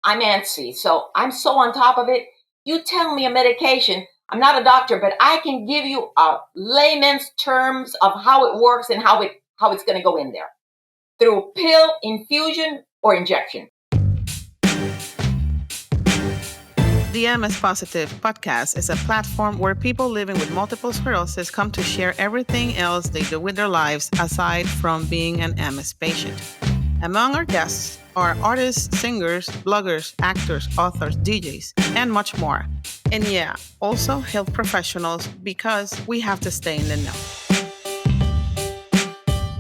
I'm antsy. So I'm so on top of it. You tell me a medication. I'm not a doctor, but I can give you a layman's terms of how it works and how it's going to go in there through pill, infusion, or injection. The MS Positive podcast is a platform where people living with multiple sclerosis come to share everything else they do with their lives aside from being an MS patient. Among our guests are artists, singers, bloggers, actors, authors, DJs, and much more. And yeah, also health professionals because we have to stay in the know.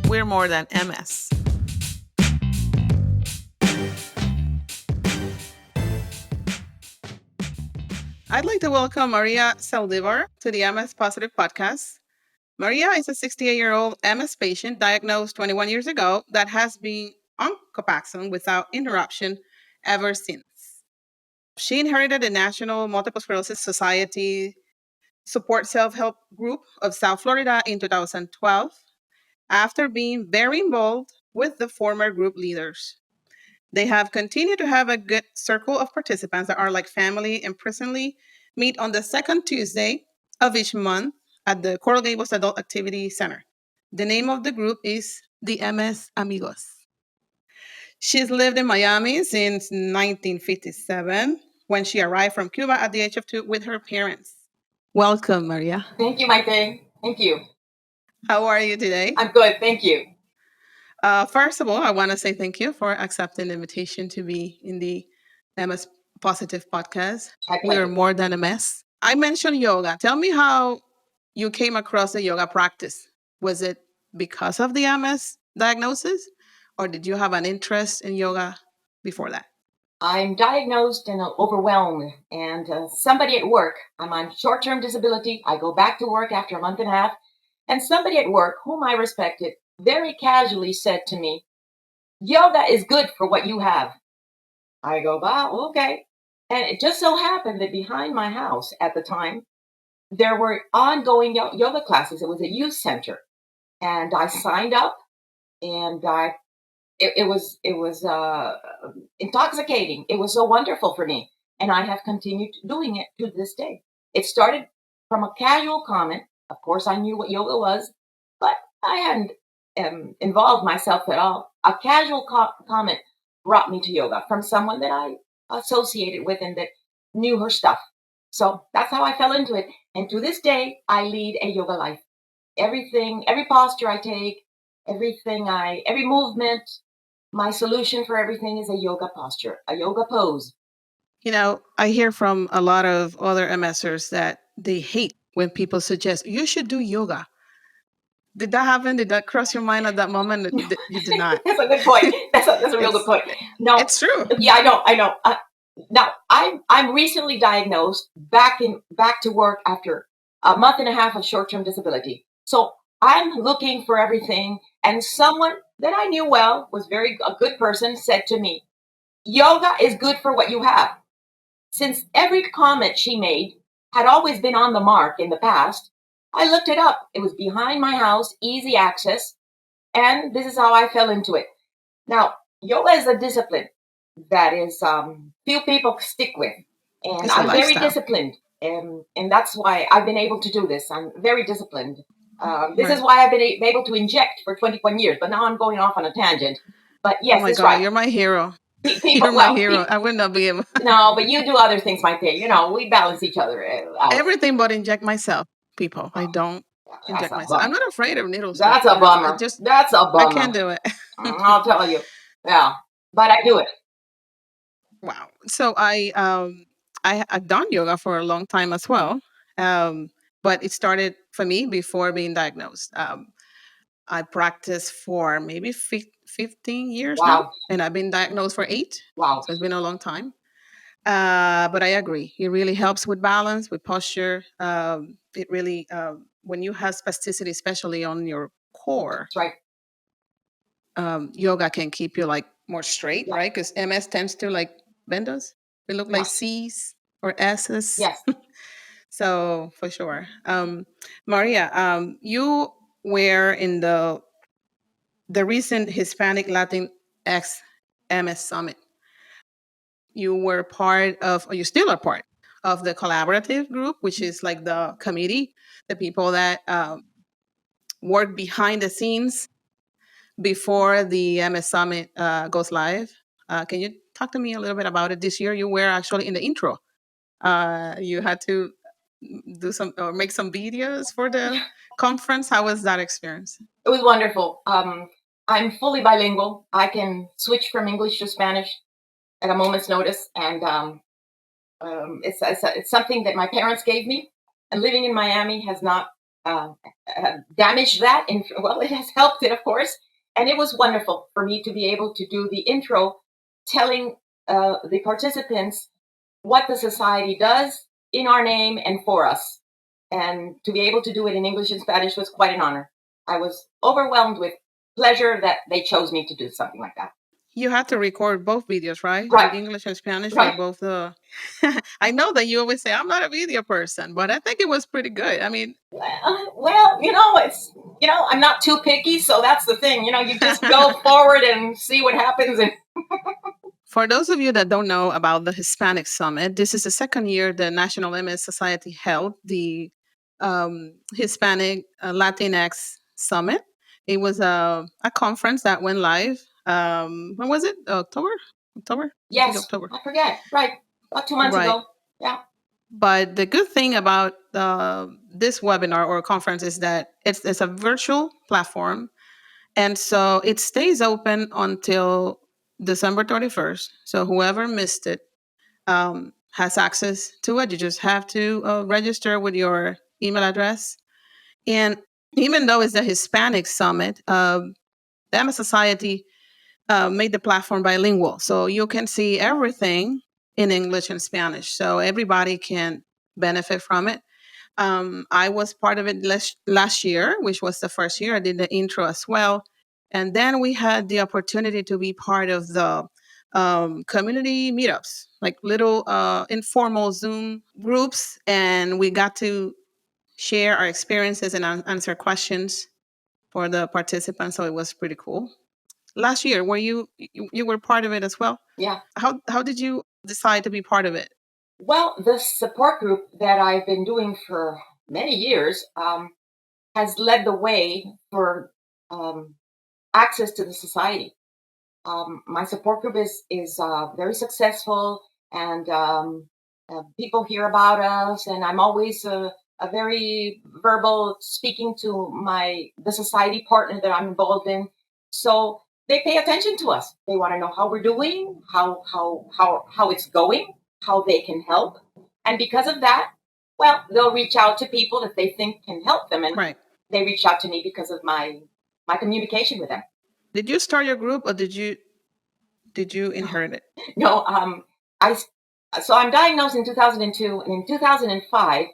We're more than MS. I'd like to welcome María Zaldivar to the MS Positive podcast. Maria is a 68-year-old MS patient diagnosed 21 years ago that has been on Copaxone without interruption ever since. She inherited the National Multiple Sclerosis Society support self-help group of South Florida in 2012 after being very involved with the former group leaders. They have continued to have a good circle of participants that are like family and presently meet on the second Tuesday of each month at the Coral Gables Adult Activity Center. The name of the group is the MS Amigos. She's lived in Miami since 1957 when she arrived from Cuba at the age of 2 with her parents. Welcome, Maria. Thank you, my thing. Thank you. How are you today? I'm good. Thank you. First of all, I want to say thank you for accepting the invitation to be in the MS Positive podcast. We are more than a mess. I mentioned yoga. Tell me how you came across the yoga practice. Was it because of the MS diagnosis, or did you have an interest in yoga before that? I'm diagnosed and overwhelmed, and somebody at work, I'm on short-term disability. I go back to work after a month and a half, and somebody at work, whom I respected, very casually said to me, yoga is good for what you have. I go, wow, okay. And it just so happened that behind my house at the time, there were ongoing yoga classes. It was a youth center. And I signed up, and it was intoxicating. It was so wonderful for me. And I have continued doing it to this day. It started from a casual comment. Of course, I knew what yoga was, but I hadn't involved myself at all. A casual comment brought me to yoga from someone that I associated with and that knew her stuff. So that's how I fell into it. And to this day, I lead a yoga life. Everything, every posture I take, every movement, my solution for everything is a yoga posture, a yoga pose. You know, I hear from a lot of other MSers that they hate when people suggest you should do yoga. Did that happen? Did that cross your mind at that moment? You did not. That's a good point. That's a real good point. No, it's true. Yeah, I know. Now I'm recently diagnosed, back to work after a month and a half of short-term disability. So I'm looking for everything, and someone that I knew well, was a good person, said to me, yoga is good for what you have. Since every comment she made had always been on the mark in the past, I looked it up. It was behind my house, easy access, and this is how I fell into it. Now, yoga is a discipline that is few people stick with, and I'm very disciplined, and that's why I've been able to do this. I'm very disciplined. This is why I've been able to inject for 21 years, but now I'm going off on a tangent. But yes, oh my God, right. You're my hero. You're my hero. I would not be able. No, but you do other things, my thing. We balance each other out. Everything but inject myself, people. I don't inject myself. I'm not afraid of needles. That's a bummer. That's a bummer. I can't do it. I'll tell you. Yeah, but I do it. Wow. So I've done yoga for a long time as well, but it started for me before being diagnosed. I practiced for maybe 15 years now, and I've been diagnosed for 8. Wow. So it's been a long time. But I agree. It really helps with balance, with posture. It really, when you have spasticity, especially on your core, that's right. Yoga can keep you like more straight, right? Because MS tends to like bend us. We look like C's or S's. Yes. So for sure. Maria, you were in the recent Hispanic Latin X MS Summit. you were part of, or you still are part of the collaborative group, which is like the committee, the people that work behind the scenes before the MS Summit goes live. Can you talk to me a little bit about it? This year, you were actually in the intro. You had to do some or make some videos for the conference. How was that experience? It was wonderful. I'm fully bilingual. I can switch from English to Spanish at a moment's notice, and it's something that my parents gave me. And living in Miami has not damaged that. And well, it has helped it, of course. And it was wonderful for me to be able to do the intro, telling the participants what the society does in our name and for us. And to be able to do it in English and Spanish was quite an honor. I was overwhelmed with pleasure that they chose me to do something like that. You had to record both videos, right? Right, With English and Spanish for right. both the. I know that you always say I'm not a video person, but I think it was pretty good. I mean, Well, it's I'm not too picky, so that's the thing. You just go forward and see what happens. And for those of you that don't know about the Hispanic Summit, this is the second year the National MS Society held the Hispanic Latinx Summit. It was a conference that went live. When was it? October? October? I think yes, October. I forget. Right, about 2 months Right. ago. Yeah. But the good thing about this webinar or conference is that it's a virtual platform. And so it stays open until December 31st. So whoever missed it has access to it. You just have to register with your email address. And even though it's the Hispanic Summit, the MS Society made the platform bilingual. So you can see everything in English and Spanish. So everybody can benefit from it. I was part of it last year, which was the first year. I did the intro as well. And then we had the opportunity to be part of the community meetups, like little informal Zoom groups. And we got to share our experiences and answer questions for the participants. So it was pretty cool. Last year, were you were part of it as well? Yeah. How did you decide to be part of it? Well, the support group that I've been doing for many years has led the way for um, access to the society. My support group is very successful, and people hear about us. And I'm always a very verbal speaking to the society partner that I'm involved in. So they pay attention to us. They want to know how we're doing, how it's going, how they can help, and because of that, well, they'll reach out to people that they think can help them, and Right. they reach out to me because of my communication with them. Did you start your group or did you inherit it? No, I so I'm diagnosed in 2002, and in 2005,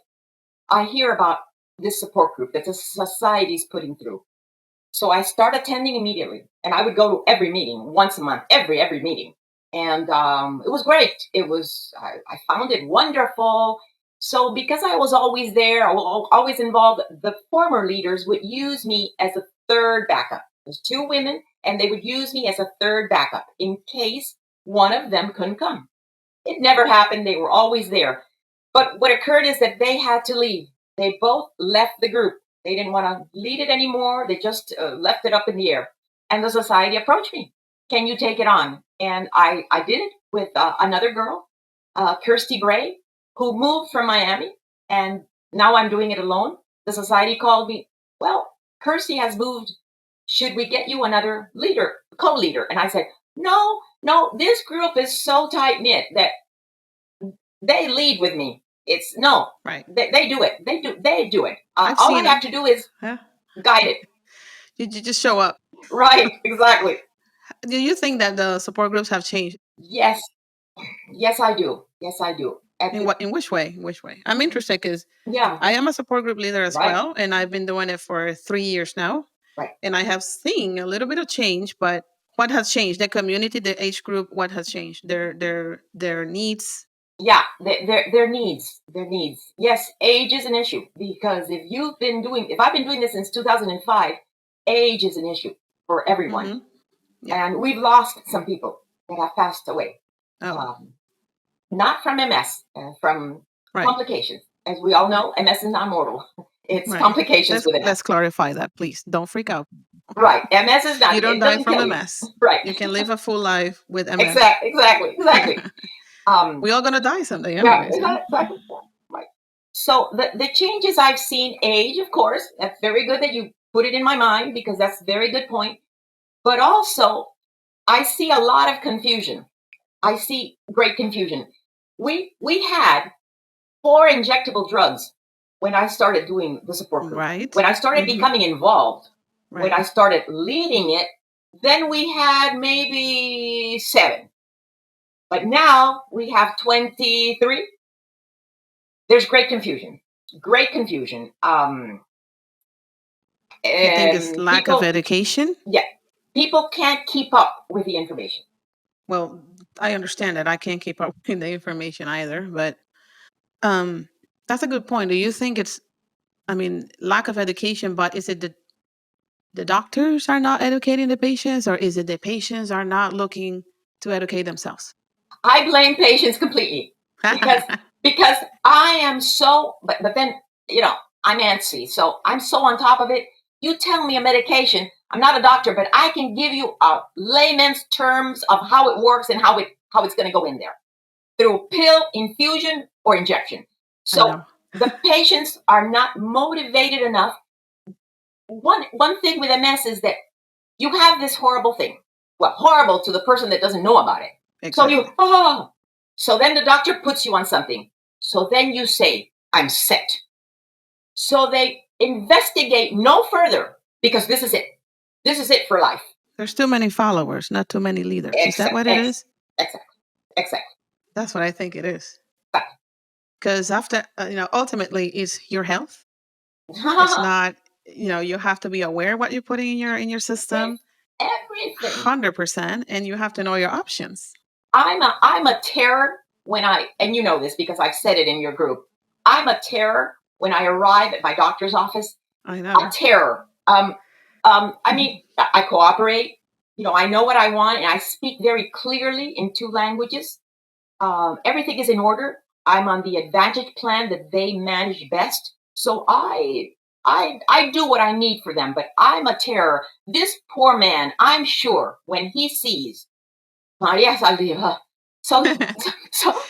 I hear about this support group that the society's putting through. So I start attending immediately, and I would go to every meeting once a month, every meeting, and it was great. I found it wonderful. So because I was always there, I was always involved, the former leaders would use me as a third backup. There's two women, and they would use me as a third backup in case one of them couldn't come. It never happened. They were always there. But what occurred is that they had to leave. They both left the group. They didn't want to lead it anymore. They just left it up in the air. And the society approached me. Can you take it on? And I did it with another girl, Kirsty Bray, who moved from Miami. And now I'm doing it alone. The society called me. Well, Kirsty has moved. Should we get you another leader, co-leader? And I said, no, no, this group is so tight knit that they lead with me. It's no, Right. they do it. They do it. I've All I seen have it. to do is Huh? guide it. You just show up. Right, exactly. Do you think that the support groups have changed? Yes, yes, I do. Yes, I do. In which way? In which way? I'm interested because Yeah, I am a support group leader as right, well, and I've been doing it for 3 years now. right. And I have seen a little bit of change, but what has changed? The community, the age group, what has changed? Their needs. Yeah, their needs. Yes, age is an issue because if I've been doing this since 2005, age is an issue for everyone. Mm-hmm. Yeah. And we've lost some people that have passed away. Oh. not from MS, from Right. complications. As we all know, MS is not mortal. It's Right. complications with an S. Let's clarify that, please. Don't freak out. Right. MS is You not, don't it die doesn't from kill you. MS. Right. You can live a full life with MS. Exactly. We all gonna die someday, Yeah, anyways. exactly. Right. So the changes I've seen, age, of course, that's very good that you put it in my mind because that's a very good point. But also, I see a lot of confusion. I see great confusion. We had 4 injectable drugs when I started doing the support group. Right. When I started becoming involved, when I Right. started leading it, then we had maybe 7. But now we have 23. There's great confusion. Great confusion. You think it's lack of People, education? yeah, people can't keep up with the information. Well, I understand that I can't keep up with the information either, but um, that's a good point. Do you think it's, I mean, lack of education, but is it the doctors are not educating the patients, or is it the patients are not looking to educate themselves? I blame patients completely because because I am so, but then I'm antsy, so I'm so on top of it. You tell me a medication. I'm not a doctor, but I can give you a layman's terms of how it works and how it's going to go in there through pill, infusion, or injection. I So know. the patients are not motivated enough. One thing with MS is that you have this horrible thing. Well, horrible to the person that doesn't know about it. So Exactly. you, oh, so then the doctor puts you on something. So then you say, I'm set. So they investigate no further because this is it. This is it for life. There's too many followers, not too many leaders. Is that what it is? Exactly. Exactly. That's what I think it is. Right. Because after, ultimately, it's your health. It's not, you have to be aware what you're putting in your system, Everything. 100%, and you have to know your options. I'm a terror when and you know this because I've said it in your group. I'm a terror when I arrive at my doctor's office. I know. A terror. I mean, I cooperate. I know what I want, and I speak very clearly in 2 languages. Everything is in order. I'm on the Advantage plan that they manage best. So I do what I need for them, but I'm a terror. This poor man, I'm sure, when he sees María Zaldivar, so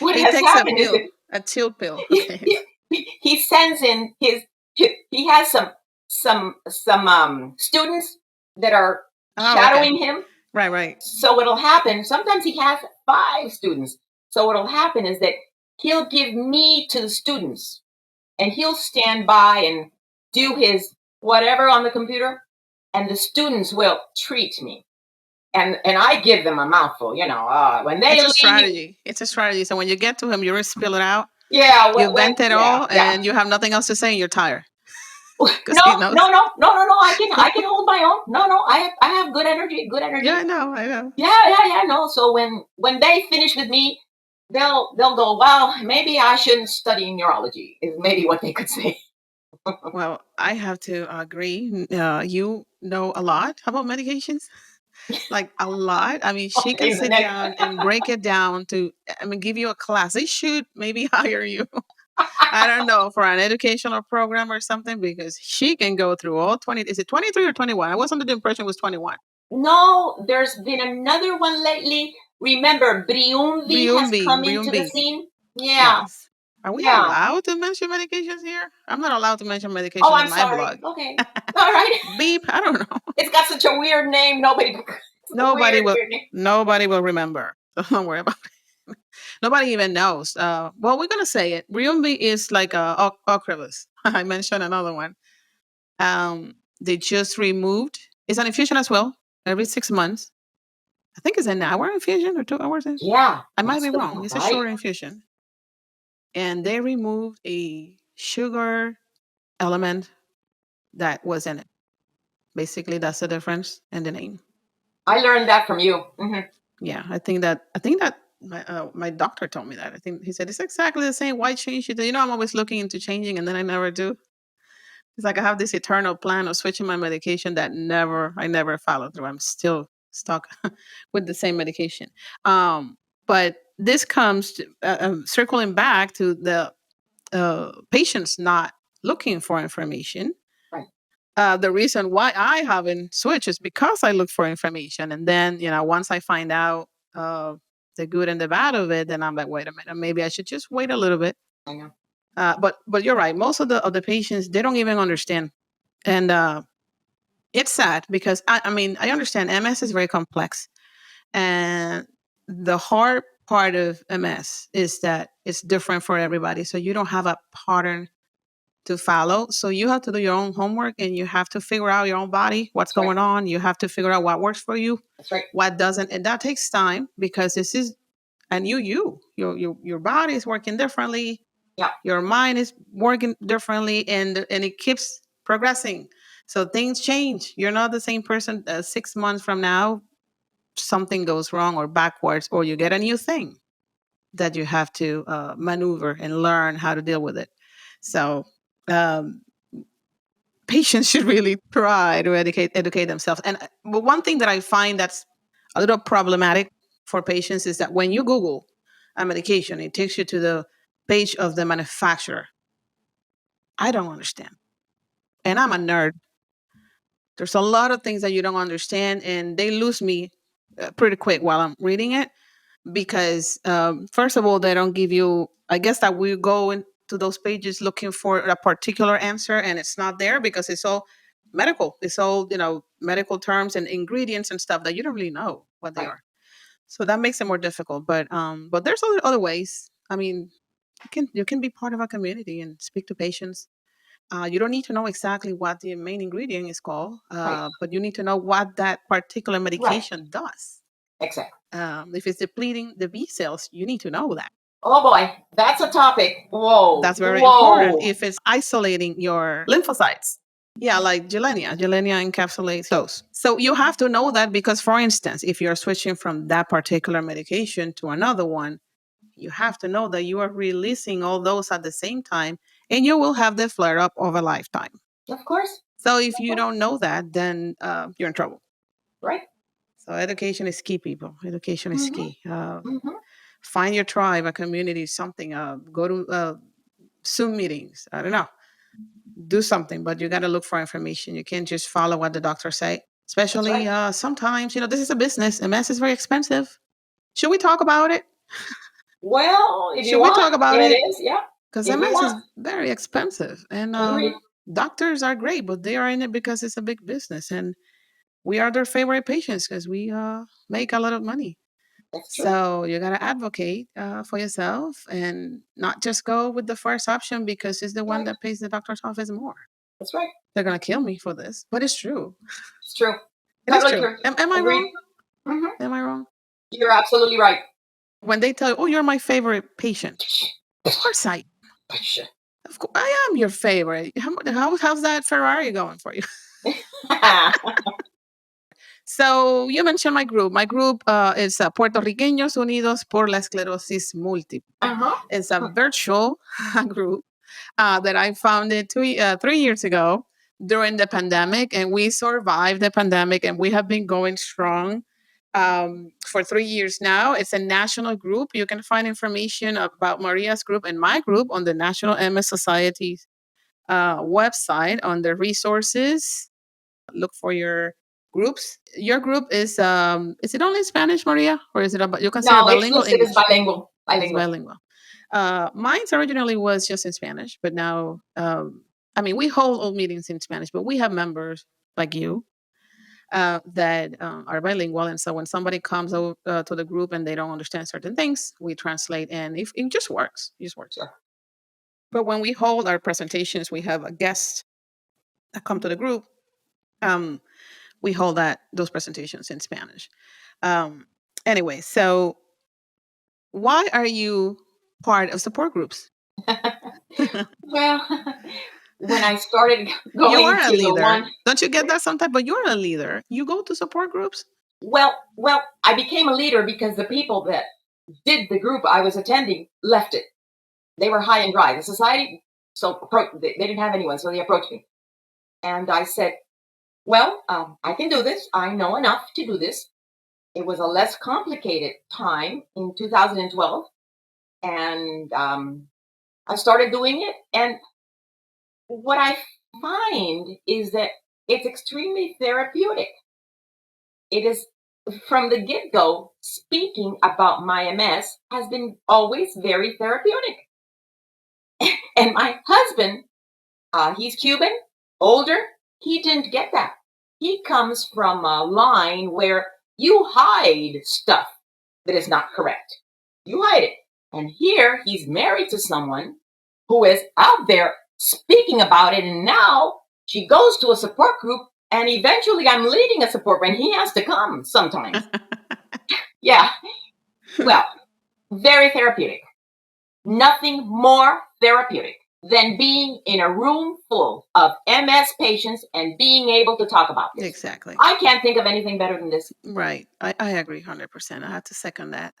what He has takes happened is that a chill pill. Okay. he sends in he has some students that are shadowing him. Right. So what'll happen, sometimes he has 5 students. So what'll happen is that he'll give me to the students and he'll stand by and do his whatever on the computer, and the students will treat me. And I give them a mouthful, when they It's a leave. strategy. It's a strategy. So when you get to him, you just spill it out. Yeah, You vent it all, yeah. and you have nothing else to say, and you're tired. No, He knows. no. I can hold my own. No. I have good energy. Good energy. Yeah, I know. Yeah. No. So when they finish with me, they'll go, well, maybe I shouldn't study neurology. Is maybe what they could say. Well, I have to agree. You know a lot about medications, like a lot. I mean, she can In the sit neck. down and break it down to, I mean, give you a class. They should maybe hire you. I don't know, for an educational program or something, because she can go through all 20. Is it 23 or 21? I was under the impression it was 21. No, there's been another one lately. Remember, Briumvi has come into the Briumvi. scene. Yeah, Yes. Are we yeah. allowed to mention medications here? I'm not allowed to mention medication Oh, on I'm my sorry. blog. Okay, all right. Beep. I don't know. It's got such a weird name. Nobody will. Weird name. Nobody will remember. So don't worry about it. Nobody even knows. Well, we're gonna say it. Briumvi is like a Ocrevus. I mentioned another one. They just removed. It's an infusion as well. Every 6 months. I think it's an hour infusion or 2 hours. Yeah, I might that's be the wrong. one, It's a right? short infusion, and they removed a sugar element that was in it. Basically, that's the difference in the name. I learned that from you. Yeah, I think that my doctor told me that. I think he said it's exactly the same. Why change it? I'm always looking into changing, and then I never do. It's like I have this eternal plan of switching my medication that I never follow through. I'm still stuck with the same medication. But this comes to, circling back to the patients not looking for information. Right. The reason why I haven't switched is because I look for information, and then once I find out the good and the bad of it, then I'm like, wait a minute, maybe I should just wait a little bit. I know. But you're right. Most of the patients, they don't even understand, and it's sad because I mean, I understand MS is very complex, and the hard part of MS is that it's different for everybody. So you don't have a pattern to follow. So you have to do your own homework, and you have to figure out your own body, what's That's right. going on. You have to figure out what works for you, That's right. what doesn't, and that takes time because this is a new your body is working differently. Yeah. Your mind is working differently, and it keeps progressing. So things change. You're not the same person 6 months from now. Something goes wrong or backwards, or you get a new thing that you have to maneuver and learn how to deal with it. So um, patients should really try to educate themselves. And but one thing that I find that's a little problematic for patients is that when you Google a medication, it takes you to the page of the manufacturer. I don't understand, and I'm a nerd. There's a lot of things that you don't understand, and they lose me pretty quick while I'm reading it because first of all, they don't give you. I guess that we go into those pages looking for a particular answer, and it's not there because it's all medical. It's all medical terms and ingredients and stuff that you don't really know what they Right. are. So that makes it more difficult. But there's other ways. I mean, you can be part of a community and speak to patients. You don't need to know exactly what the main ingredient is called, Right. but you need to know what that particular Right. medication does. Exactly. If it's depleting the B cells, you need to know that. Oh boy, that's a topic. Whoa. That's very important. Whoa. If it's isolating your lymphocytes, yeah, like Gilenya encapsulates those. So you have to know that because, for instance, if you're switching from that particular medication to another one, you have to know that you are releasing all those at the same time, and you will have the flare up of a lifetime. Of course. So if you don't know that, then you're in trouble. Right. So education is key, people. Education is Mm-hmm. key. Mm-hmm. Find your tribe, a community, something. Go to Zoom meetings. I don't know. Do something, but you got to look for information. You can't just follow what the doctors say. That's Especially right. sometimes, this is a business. MS is very expensive. Should we talk about it? Well, if you Should we want, talk about it it? is. Yeah. Because If you MS is want. very expensive, and Agreed. doctors are great, but they are in it because it's a big business, and we are their favorite patients because we make a lot of money. That's true. So you got to advocate for yourself and not just go with the first option because it's the one Right. that pays the doctor's office more. That's right. They're going to kill me for this, but it's true. It's true. It is Totally true. true. Am I Agreed. wrong? Mm-hmm. Am I wrong? You're absolutely right. When they tell you, oh, you're my favorite patient, of course I am your favorite. How's that Ferrari going for you? So you mentioned my group. My group is Puertorriqueños Unidos por la Esclerosis Múltiple. Uh-huh. It's a virtual group that I founded 3 years ago during the pandemic, and we survived the pandemic, and we have been going strong for 3 years now. It's a national group. You can find information about Maria's group and my group on the National MS Society's website on the resources. Look for your groups. Your group is it only Spanish, Maria, or is it about you consider No, bilingual exclusive is English? bilingual. It's Bilingual. bilingual. Mine's originally was just in Spanish, but now I mean we hold all meetings in Spanish, but we have members like you that are bilingual, and so when somebody comes over to the group and they don't understand certain things, we translate, and if it just works, it just works. Sure. But when we hold our presentations, we have a guest that come to the group. Um, we hold those presentations in Spanish. Um, anyway, so why are you part of support groups? Well, when I started You going are a to the leader. one, Don't you get that sometimes? But you're a leader. You go to support groups. well, I became a leader because the people that did the group I was attending left it. They were high and dry. The society, so they didn't have anyone, so they approached me, and I said, "Well, I can do this. I know enough to do this, It was a less complicated time in 2012, and I started doing it. And what I find is that it's extremely therapeutic. It is from the get go, speaking about my MS has been always very therapeutic. And my husband, he's Cuban, older, he didn't get that. He comes from a line where you hide stuff that is not correct. You hide it. And here he's married to someone who is out there speaking about it. And now she goes to a support group, and eventually I'm leading a support group, and he has to come sometimes. Yeah. Well, very therapeutic. Nothing more therapeutic than being in a room full of MS patients and being able to talk about this. Exactly. I can't think of anything better than this. Right. I agree 100%. I have to second that.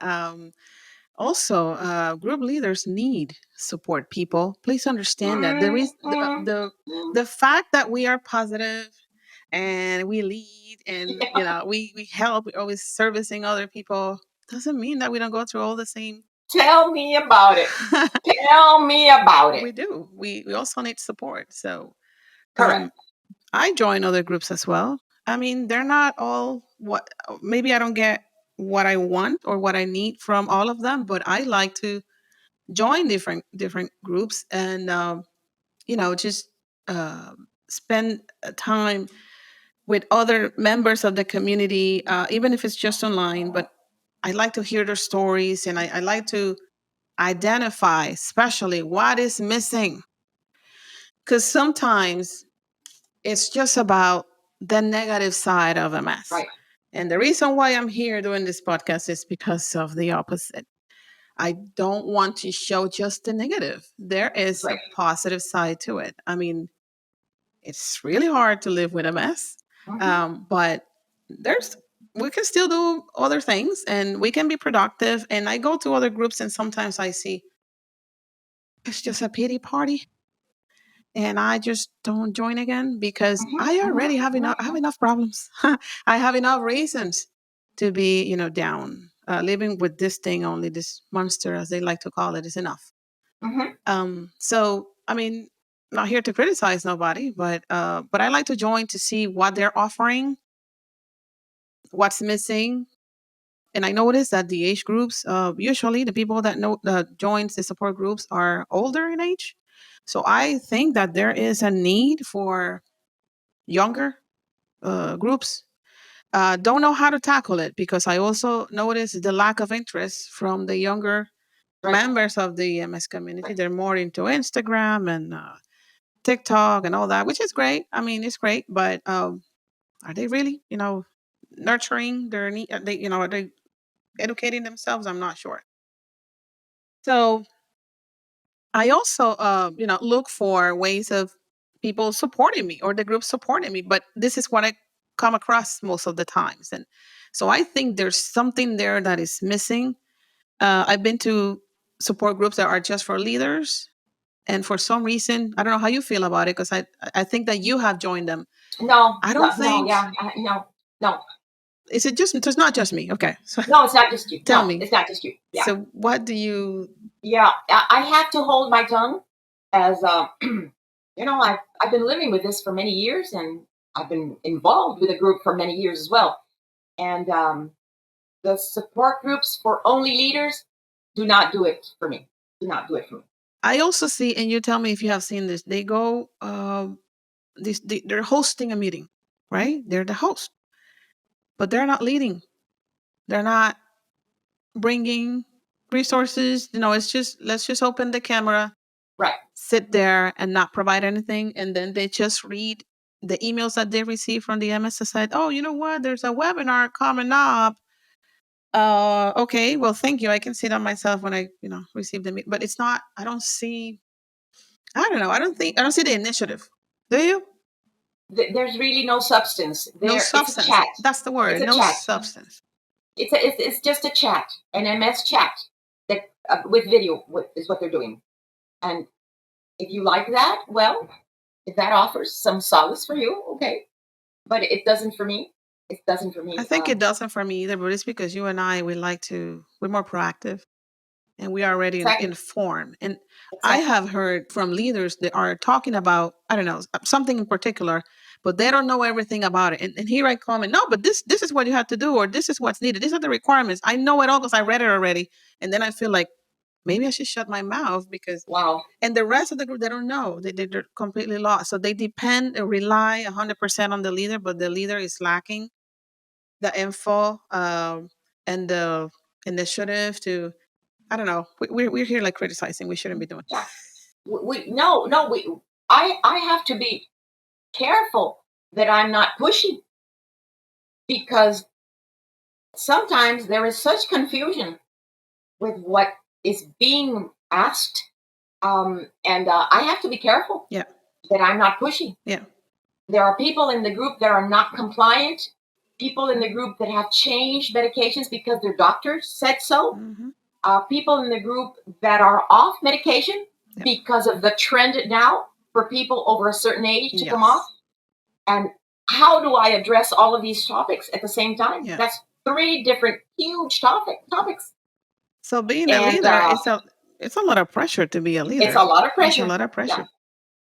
Also, group leaders need support. People, please understand that there is the fact that we are positive and we lead and Yeah. we help. We're always servicing other people. Doesn't mean that we don't go through all the same. Tell me about it. Tell me about it. We do. We also need support. So, Correct. I join other groups as well. I mean, they're not all what maybe I don't get what I want or what I need from all of them, but I like to join different groups and just spend time with other members of the community, even if it's just online. But I like to hear their stories, and I like to identify, especially what is missing, because sometimes it's just about the negative side of MS. Right. And the reason why I'm here doing this podcast is because of the opposite. I don't want to show just the negative. There is a Right. positive side to it. I mean, it's really hard to live with MS, but there's we can still do other things and we can be productive. And I go to other groups and sometimes I see it's just a pity party and I just don't join again because I already have enough problems. I have enough reasons to be, down. Living with this thing, only this monster, as they like to call it, is enough. So I mean, not here to criticize nobody, but I like to join to see what they're offering, what's missing. And I noticed that the age groups, usually the people that know that joins the support groups are older in age. So I think that there is a need for younger groups. Don't know how to tackle it because I also noticed the lack of interest from the younger members of the MS community. They're more into Instagram and TikTok and all that, which is great. I mean, it's great, but are they really, nurturing their need? Are they educating themselves? I'm not sure. So I also, look for ways of people supporting me or the group supporting me. But this is what I come across most of the times, and so I think there's something there that is missing. I've been to support groups that are just for leaders, and for some reason, I don't know how you feel about it because I think that you have joined them. No, I don't no, think. yeah, no, no, Is it just? It's not just me. Okay, so no, it's not just you. tell No, me. it's not just you. Yeah. So what do you? Yeah, I have to hold my tongue as I've been living with this for many years, and I've been involved with a group for many years as well. And the support groups for only leaders do not do it for me. Do not do it for me. I also see, and you tell me if you have seen this. They go. They're hosting a meeting, right? They're the host, but they're not leading. They're not bringing resources. It's just let's just open the camera, Right. sit there, and not provide anything, and then they just read the emails that they receive from the MS side. Oh, you know what? There's a webinar coming up. Okay. Well, thank you. I can see that myself when I, receive them. But it's not. I don't see. I don't know. I don't see the initiative. Do you? There's really no substance No there. It's a substance. chat. That's the word. It's a No chat. substance. It's just a chat, an MS chat that with video is what they're doing. And if you like that, well, if that offers some solace for you, okay. But it doesn't for me. It doesn't for me. I think it doesn't for me either, but it's because you and I, we're more proactive and we are already Exactly. informed. And I Exactly. have heard from leaders that are talking about, I don't know, something in particular, but they don't know everything about it. And here I come and no, but this is what you have to do, or this is what's needed. These are the requirements. I know it all because I read it already. And then I feel like maybe I should shut my mouth because, Wow. and the rest of the group, they don't know. They're completely lost. So they depend and rely 100% on the leader, but the leader is lacking the info and the initiative to, I don't know. We're here like criticizing. We shouldn't be doing. Yeah. We I have to be careful that I'm not pushy because sometimes there is such confusion with what is being asked, and I have to be careful Yeah. that I'm not pushy. Yeah. There are people in the group that are not compliant, people in the group that have changed medications because their doctors said so, Mm-hmm. people in the group that are off medication Yeah. because of the trend now for people over a certain age to come off. Yes. And how do I address all of these topics at the same time? Yeah. That's three different huge topics. So being a And leader, it's a lot of pressure to be a leader. it's a lot of It's a pressure. lot of Yeah. pressure.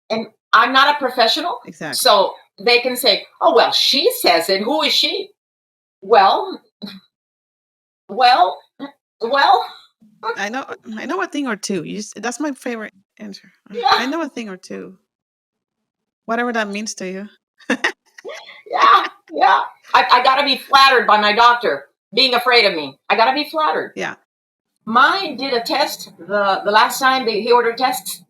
And I'm not a professional. Exactly. So they can say, oh, well, she says it. Who is she? Well, well, well. I know a thing or two. That's my favorite answer. Yeah. I know a thing or two. Whatever that means to you. Yeah. Yeah. I got to be flattered by my doctor being afraid of me. I got to be flattered. Yeah. Mine did a test the last time he ordered tests,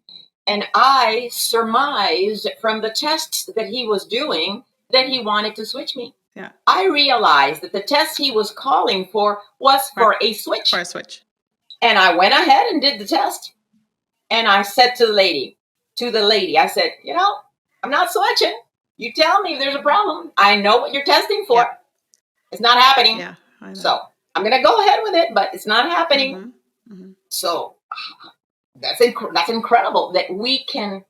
and I surmised from the tests that he was doing that he wanted to switch me. Yeah. I realized that the test he was calling for was for a switch. For a switch. And I went ahead and did the test. And I said to the lady, I said, I'm not switching. You tell me if there's a problem. I know what you're testing for. Yeah. It's not happening. Yeah. I know. So I'm going to go ahead with it, but it's not happening. Mm-hmm. Mm-hmm. So that's incredible that we can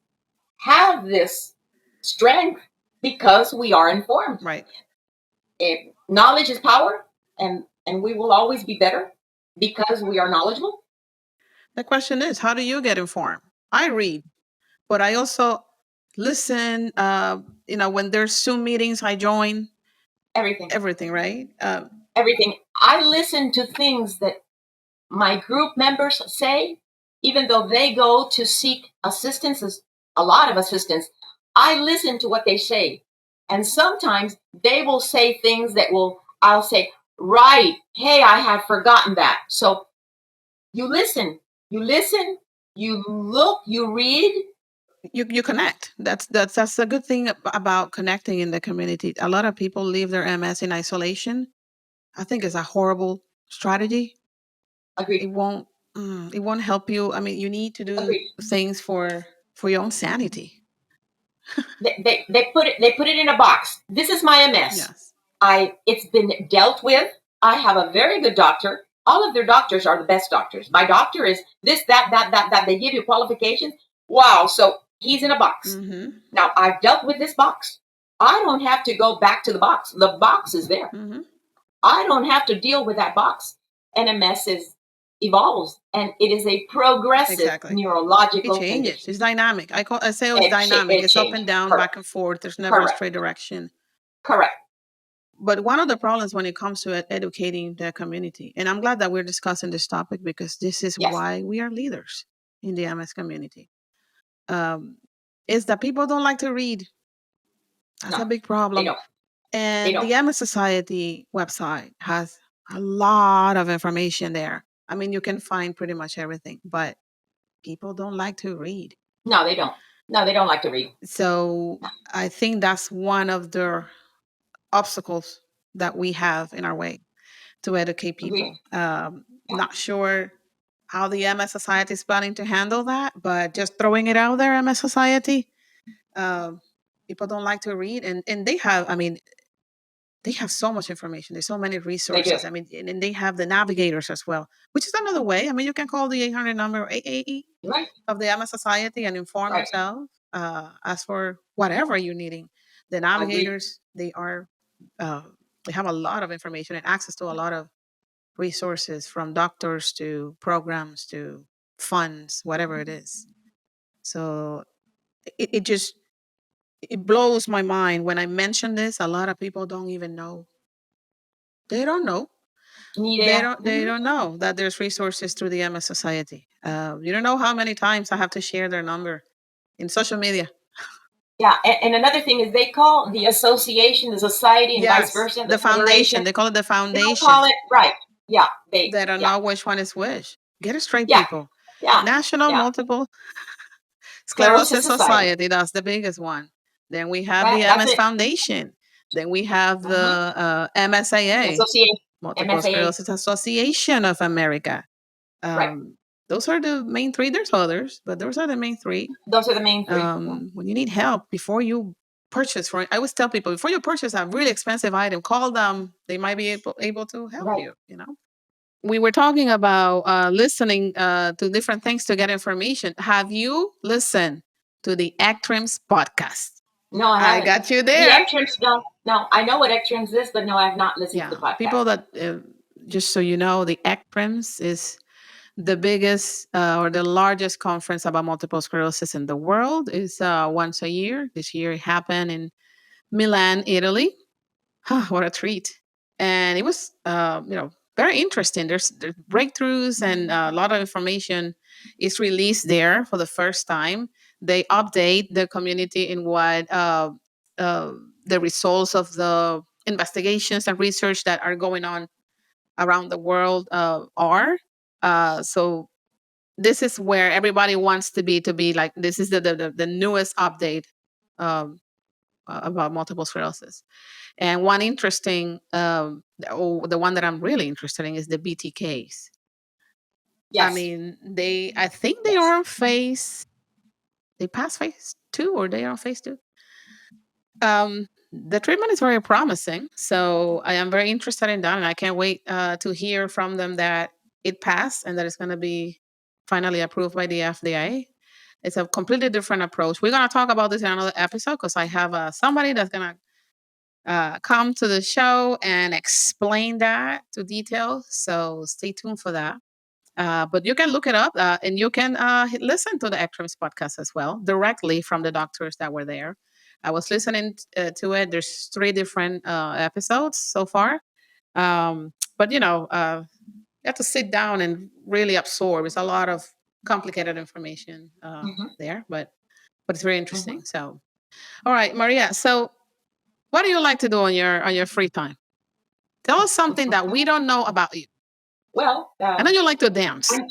have this strength because we are informed. Right. Knowledge is power, and we will always be better because we are knowledgeable. The question is, how do you get informed? I read, but I also listen. When there's Zoom meetings, I join. Everything, right? Everything. I listen to things that my group members say, even though they go to seek assistance, a lot of assistance. I listen to what they say, and sometimes they will say things that I'll say, right, hey, I have forgotten that. So you listen, you look, you read. You connect. That's a good thing about connecting in the community. A lot of people leave their MS in isolation. I think it's a horrible strategy. Agreed. It won't help you. I mean, you need to do Agreed. things for your own sanity. They put it in a box. This is my MS. Yes. It's been dealt with. I have a very good doctor. All of their doctors are the best doctors. My doctor is this, that. They give you qualifications. Wow. So he's in a box. Mm-hmm. Now I've dealt with this box. I don't have to go back to the box. The box is there. Mm-hmm. I don't have to deal with that box. NMS evolves, and it is a progressive neurological It changes. condition. It's dynamic. I say it's dynamic. It's up and down, back and forth. There's never a straight direction. Correct. But one of the problems when it comes to educating the community, and I'm glad that we're discussing this topic because this is why we are leaders in the MS community, is that people don't like to read. That's a big problem. They don't. And the MS Society website has a lot of information there. I mean, you can find pretty much everything, but people don't like to read. No, they don't. No, they don't like to read. So I think that's one of the obstacles that we have in our way to educate people. Not sure how the MS Society is planning to handle that, but just throwing it out there, MS Society, people don't like to read, and they have, I mean, they have so much information. There's so many resources. I mean, and they have the navigators as well, which is another way. I mean, you can call the 800 number AAE of the MS Society and inform yourself. As for whatever you're needing, the navigators, they are They have a lot of information and access to a lot of resources, from doctors to programs to funds, whatever it is. So it just it blows my mind when I mention this. A lot of people don't even know. They don't know. Ni They idea. don't. They don't know that there's resources through the MS Society. You don't know how many times I have to share their number in social media. Yeah, and another thing is they call the association the society and vice Yes, versa, the the federation. foundation. They call it the They don't call foundation. it right. Yeah, They don't yeah, know which one is which. Get it straight, yeah, people. yeah, National yeah. Multiple Sclerosis Sclerosis Society. Society. That's the biggest one. Then we have Right, the that's MS it. Foundation. Then we have Hmm. the The MSAA, association, Multiple MSAA. Sclerosis Association of America. Right. Um, those are the main three. There's others, but those are the main three. Those are the main three. Yeah. When you need help before you purchase, for I always tell people, before you purchase a really expensive item, call them. They might be able to help Right. you. We were talking about listening to different things to get information. Have you listened to the Actrims podcast? No, I I haven't. got you The there. Ectrims, no, no. I know what Ectrims is, but no, I have not listened to Yeah, the podcast. people that just so you know, the Actrims is the biggest or the largest conference about multiple sclerosis in the world. Is once a year. This year it happened in Milan, Italy. What a treat! And it was, very interesting. There's breakthroughs and a lot of information is released there for the first time. They update the community in what uh, the results of the investigations and research that are going on around the world are. So this is where everybody wants to be like this is the newest update um, about multiple sclerosis. And one interesting, the one that I'm really interested in is the BTKs. I Yes, mean, I think they yes. are on they passed phase two or they are on phase two. The treatment is very promising. So I am very interested in that. And I can't wait to hear from them that it passed and that it's going to be finally approved by the FDA. It's a completely different approach. We're going to talk about this in another episode because I have somebody that's going to come to the show and explain that to detail. So stay tuned for that. But you can look it up and you can listen to the Actress podcast as well, directly from the doctors that were there. I was listening to it. There's 3 different episodes so far. But, you have to sit down and really absorb. It's a lot of complicated information Hmm. there, but it's very Hmm. interesting. So, all right, Maria. So, what do you like to do on your free time? Tell us something that we don't know about you. Well, I know you like to dance. I'm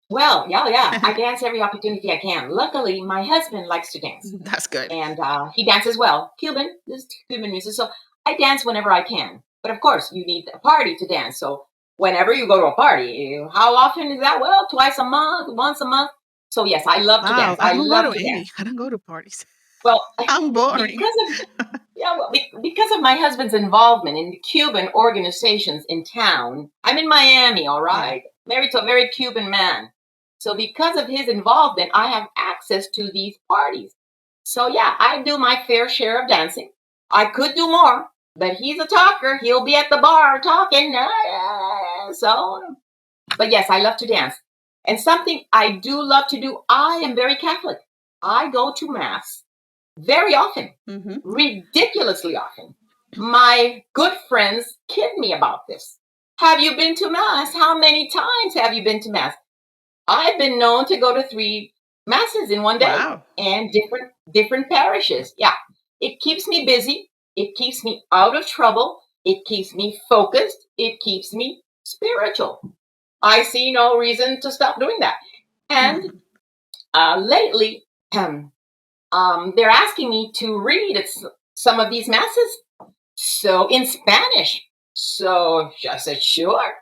well, yeah, yeah. I dance every opportunity I can. Luckily, my husband likes to dance, That's good. and he dances well. Cuban, this is Cuban music, so I dance whenever I can. But of course, you need a party to dance. So whenever you go to a party, how often is that? Well, twice a month, once a month. So yes, I love to Wow, dance. I I don't go love to to any. dance. I don't go to parties. Well, I'm boring. because of yeah, well, because of my husband's involvement in Cuban organizations in town, I'm in Miami, all Yeah. right, married to a very Cuban man. So because of his involvement, I have access to these parties. So yeah, I do my fair share of dancing. I could do more, but he's a talker. He'll be at the bar talking. So, but yes, I love to dance. And something I do love to do, I am very Catholic. I go to mass very often, Hmm. ridiculously often. My good friends kid me about this. Have you been to Mass? How many times have you been to Mass? I've been known to go to 3 masses in one day Wow. and different parishes. Yeah. It keeps me busy. It keeps me out of trouble. It keeps me focused. It keeps me spiritual. I see no reason to stop doing that. And Mhm. lately, they're asking me to read some of these masses. So in Spanish. So I said, sure.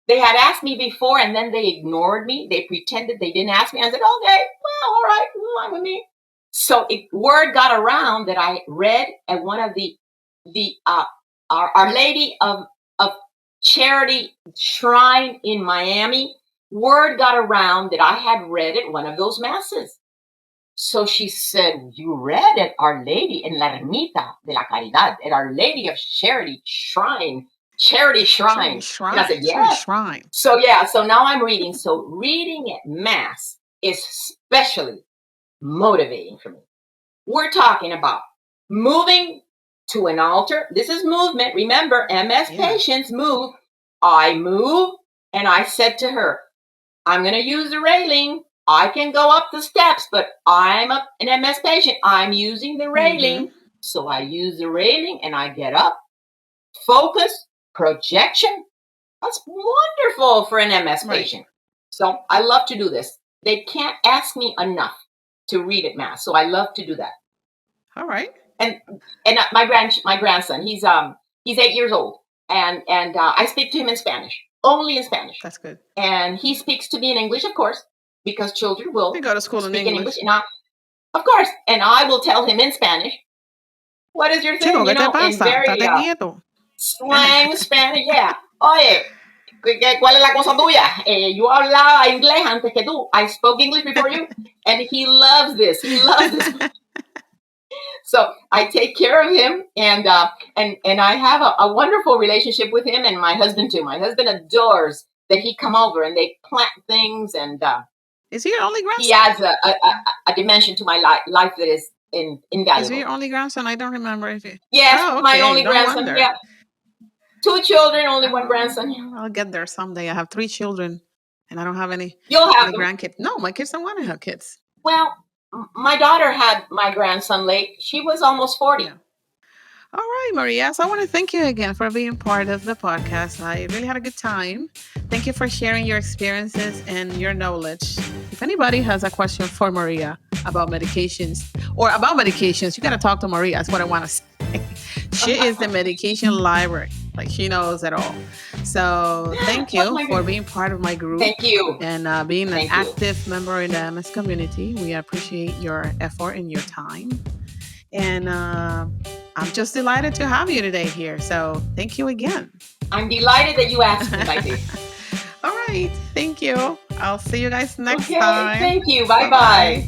They had asked me before and then they ignored me. They pretended they didn't ask me. I said, okay, well, all right, fine with me. So word got around that I read at one of the Our Lady of Charity Shrine in Miami. Word got around that I had read at one of those masses. So she said, you read at Our Lady in La Ermita de la Caridad, at Our Lady of Charity Shrine. Charity And I said, shrine. Charity yes. shrine. So yeah, so now I'm reading. So reading at Mass is especially motivating for me. We're talking about moving to an altar. This is movement. Remember, MS Yeah. patients move. I move, and I said to her, I'm going to use the railing. I can go up the steps, but I'm an MS patient. I'm using the railing. Mm-hmm. So I use the railing and I get up. Focus, projection. That's wonderful for an MS Right. patient. So I love to do this. They can't ask me enough to read at Mass. So I love to do that. All right. And my grandson, he's 8 years old, and I speak to him in Spanish, only in Spanish. That's good. And he speaks to me in English, of course, because children will They go to school speak in in English. English. Of course, and I will tell him in Spanish, what is your thing? Chico, ¿qué te In pasa? very Estate quieto. slang Spanish, yeah. Oye, ¿cuál es la cosa tuya? Yo hablaba inglés antes que tú. I spoke English before you, and he loves this. He loves this. So I take care of him, and I have a wonderful relationship with him and my husband too. My husband adores that he come over and they plant things, and Is he your only grandson? he adds a dimension to my life that is invaluable. Is he your only grandson? I don't remember if he... Yes, Oh, okay. my only No grandson. wonder. Yeah, 2 children, only one grandson. I'll get there someday. I have 3 children, and I don't have any You'll have them. grandkids. No, my kids don't want to have kids. Well, my daughter had my grandson late. She was almost 40. Yeah. All right, Maria. So I want to thank you again for being part of the podcast. I really had a good time. Thank you for sharing your experiences and your knowledge. If anybody has a question for Maria about medications, you got to talk to Maria. That's what I want to say. She is the medication library. Like, she knows it all. So thank you for being part of my group. Thank you. And being an active member in the MS community. We appreciate your effort and your time. And I'm just delighted to have you today here. So thank you again. I'm delighted that you asked me, Maite. All right. Thank you. I'll see you guys next Okay, time. thank you. Bye-bye.